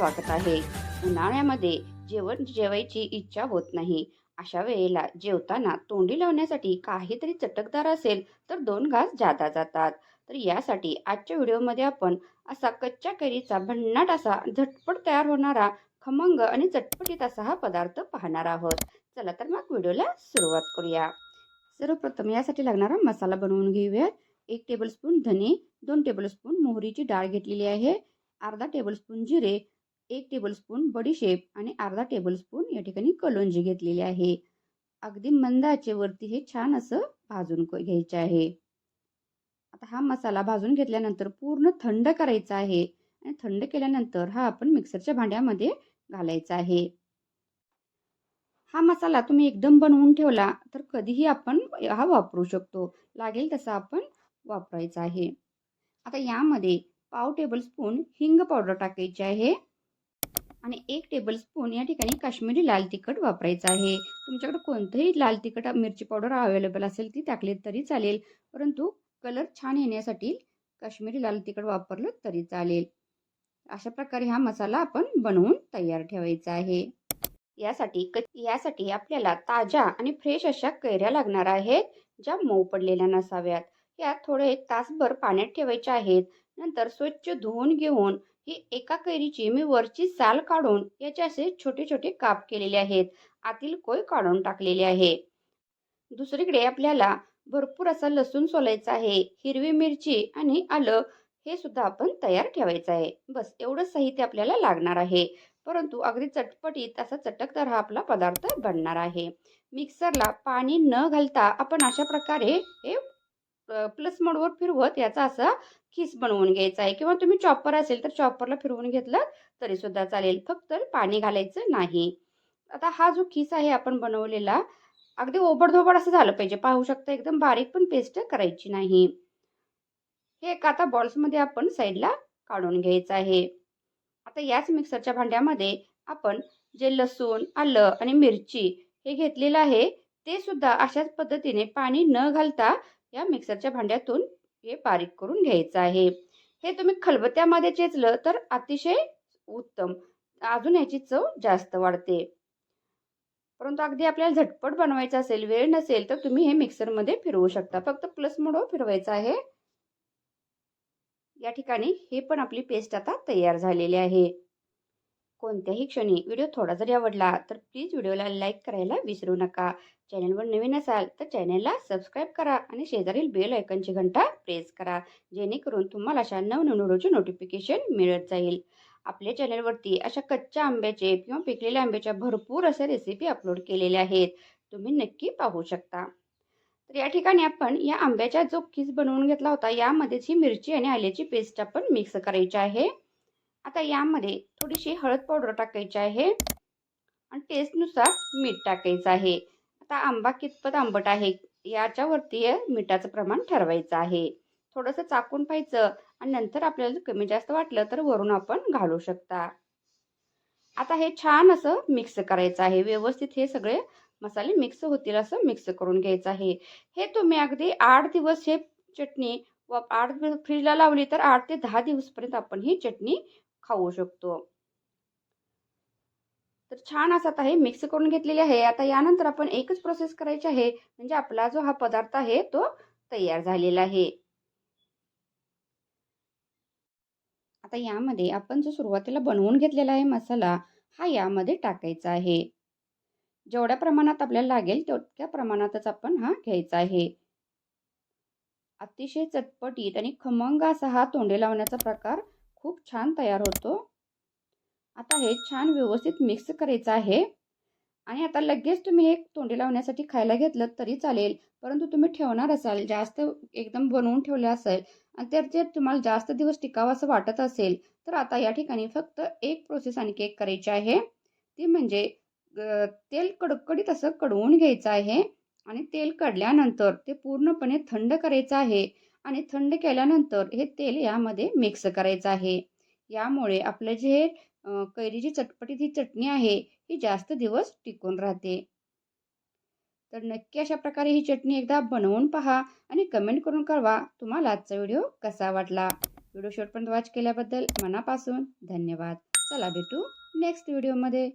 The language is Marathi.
स्वागत आहे. उन्हाळ्यामध्ये जेवण जेवायची इच्छा होत नाही. अशा वेळेला जेवताना तोंडी लावण्यासाठी काहीतरी चटकदार असेल तर 2 घास जादा जातात. तर यासाठी आजच्या व्हिडिओमध्ये आपण असा कच्च्या कैरीचा भन्नाट असा झटपट तयार होणारा खमंग आणि चटपटीत असा हा पदार्थ पाहणार आहोत. चला तर मग व्हिडिओला सुरुवात करूया. सर्वप्रथम यासाठी लागणारा मसाला बनवून घेऊया. 1 टेबलस्पून धने, 2 टेबलस्पून मोहरीची डाळ घेतलेली आहे, अर्धा टेबलस्पून जिरे, 1 टेबलस्पून बडीशेप आणि अर्धा टेबलस्पून या ठिकाणी कलोंजी घेतलेली आहे. अगदी मंद आचेवरती हे छान असं भाजून घ्यायचे आहे. आता हा मसाला भाजून घेतल्यानंतर पूर्ण थंड करायचा आहे आणि थंड केल्यानंतर हा आपण मिक्सरच्या भांड्यामध्ये घालायचा आहे. हा मसाला तुम्ही एकदम बनवून ठेवला तर कधीही आपण हा वापरू शकतो. लागेल तसा आपण वापरायचा आहे. आता यामध्ये पाव टेबलस्पून हिंग पावडर टाकायची आहे आणि 1 टेबलस्पून या ठिकाणी काश्मीरी लाल तिखट वापरायचं आहे. तुमच्याकडे कोणतंही लाल तिखट मिरची पावडर अवेलेबल असेल ती टाकली तरी चालेल, परंतु कलर छान येण्यासाठी काश्मीरी लाल तिखट वापरलं तरी चालेल. अशा प्रकारे हा मसाला आपण बनवून तयार ठेवायचा आहे. यासाठी आपल्याला ताज्या आणि फ्रेश अशा कैऱ्या लागणार आहेत, ज्या मऊ पडलेल्या नसाव्यात. यात थोडे 1 तासभर पाण्यात ठेवायच्या आहेत. नंतर स्वच्छ धुवून घेऊन ही एका कैरीची मी वरची साल काढून याचे असे छोटे छोटे काप केलेले आहेत. आतील कोय काढून टाकलेले आहे. दुसरीकडे आपल्याला भरपूर असा लसूण सोलायचा आहे, हिरवी मिरची आणि आलं हे सुद्धा आपण तयार ठेवायचं आहे. बस एवढंच साहित्य आपल्याला लागणार आहे. परंतु अगदी चटपटीत असा चटकदार हा आपला पदार्थ बनणार आहे. मिक्सरला पाणी न घालता आपण अशा प्रकारे हे प्लस मोडवर फिरवत याचा असा खीस बनवून घ्यायचा आहे, किंवा तुम्ही चॉपर असेल तर चॉपरला फिरवून घेतलं तरी सुद्धा चालेल. फक्त पाणी घालायचं नाही. आता हा जो खीस आहे आपण बनवलेला अगदी ओबडधोबड असं झालं पाहिजे. पाहू शकता एकदम बारीक पण पेस्ट करायची नाही. हे एका आता बॉल्समध्ये आपण साईडला काढून घ्यायचं आहे. आता याच मिक्सरच्या भांड्यामध्ये आपण जे लसूण, आलं आणि मिरची हे घेतलेलं आहे, ते सुद्धा अशाच पद्धतीने पाणी न घालता या मिक्सरच्या भांड्यातून हे बारीक करून घ्यायचं आहे. हे तुम्ही खलबत्त्यामध्ये चेचलं तर अतिशय उत्तम. अजून याची चव जास्त वाढते. परंतु अगदी आपल्याला झटपट बनवायचं असेल, वेळ नसेल, तर तुम्ही हे मिक्सरमध्ये फिरवू शकता. फक्त प्लस मोडवर फिरवायचं आहे. या ठिकाणी हे पण आपली पेस्ट आता तयार झालेली आहे. कोणत्याही क्षणी व्हिडिओ थोडा जरी आवडला तर प्लीज व्हिडिओला लाईक करायला विसरू नका. चॅनलवर नवीन असाल तर चॅनलला सबस्क्राईब करा आणि शेजारील बेल आयकॉनची घंटा प्रेस करा, जेणेकरून तुम्हाला अशा नवनवीन व्हिडिओचे नोटिफिकेशन मिळत जाईल. आपल्या चॅनलवरती अशा कच्च्या आंब्याचे किंवा पिकलेल्या आंब्याच्या भरपूर अशा रेसिपी अपलोड केलेल्या आहेत. तुम्ही नक्की पाहू शकता. तर या ठिकाणी आपण या आंब्याचा जो खीस बनवून घेतला होता, यामध्येच ही मिरची आणि आल्याची पेस्ट आपण मिक्स करायची आहे. आता यामध्ये थोडीशी हळद पावडर टाकायची आहे आणि टेस्टनुसार मीठ टाकायचं आहे. आता आंबा कितपत आंबट आहे याच्यावरती मिठाचं प्रमाण ठरवायचं आहे. थोडंसं चाकून पाहायचं आणि नंतर आपल्याला कमी जास्त वाटलं तर वरून आपण घालू शकता. आता हे छान असं मिक्स करायचं आहे. व्यवस्थित हे सगळे मसाले मिक्स होतील असं मिक्स करून घ्यायचं आहे. हे तुम्ही अगदी 8 दिवस हे चटणी 8 दिवस फ्रीजला लावली तर 8 ते 10 दिवसपर्यंत आपण ही चटणी खाऊ शकतो. तर छान असं आता हे मिक्स करून घेतलेले आहे. आता यानंतर आपण एकच प्रोसेस करायची आहे, म्हणजे आपला जो हा पदार्थ आहे तो तयार झालेला आहे. आता यामध्ये आपण जो सुरुवातीला बनवून घेतलेला आहे मसाला, हा यामध्ये टाकायचा आहे. जेवढ्या प्रमाणात आपल्याला लागेल तेवढ्या प्रमाणातच आपण हा घ्यायचा आहे. अतिशय चटपटीत आणि खमंग असा हा तोंडी लावण्याचा प्रकार खूप छान तयार होतो. आता हे छान व्यवस्थित मिक्स करायचं आहे आणि आता लगेच तुम्ही हे तोंडी लावण्यासाठी खायला घेतलं तरी चालेल. परंतु तुम्ही ठेवणार असाल, जास्त एकदम बनवून ठेवले असेल आणि तर ते तुम्हाला जास्त दिवस टिकावं असं वाटत असेल, तर आता या ठिकाणी फक्त एक प्रोसेस आणखी एक करायची आहे. ती म्हणजे तेल कडकडीत असं कडवून घ्यायचं आहे आणि तेल कढल्यानंतर ते पूर्णपणे थंड करायचं आहे आणि थंड केल्यानंतर हे तेल यामध्ये मिक्स करायचं आहे. यामुळे आपलं जे कैरीची चटपटीत ही चटणी आहे ही जास्त दिवस टिकून राहते. तर नक्की अशा प्रकारे ही चटणी एकदा बनवून पहा आणि कमेंट करून कळवा तुम्हाला आजचा व्हिडिओ कसा वाटला. व्हिडिओ शेवटपर्यंत वॉच केल्याबद्दल मनापासून धन्यवाद. चला भेटू नेक्स्ट व्हिडिओमध्ये.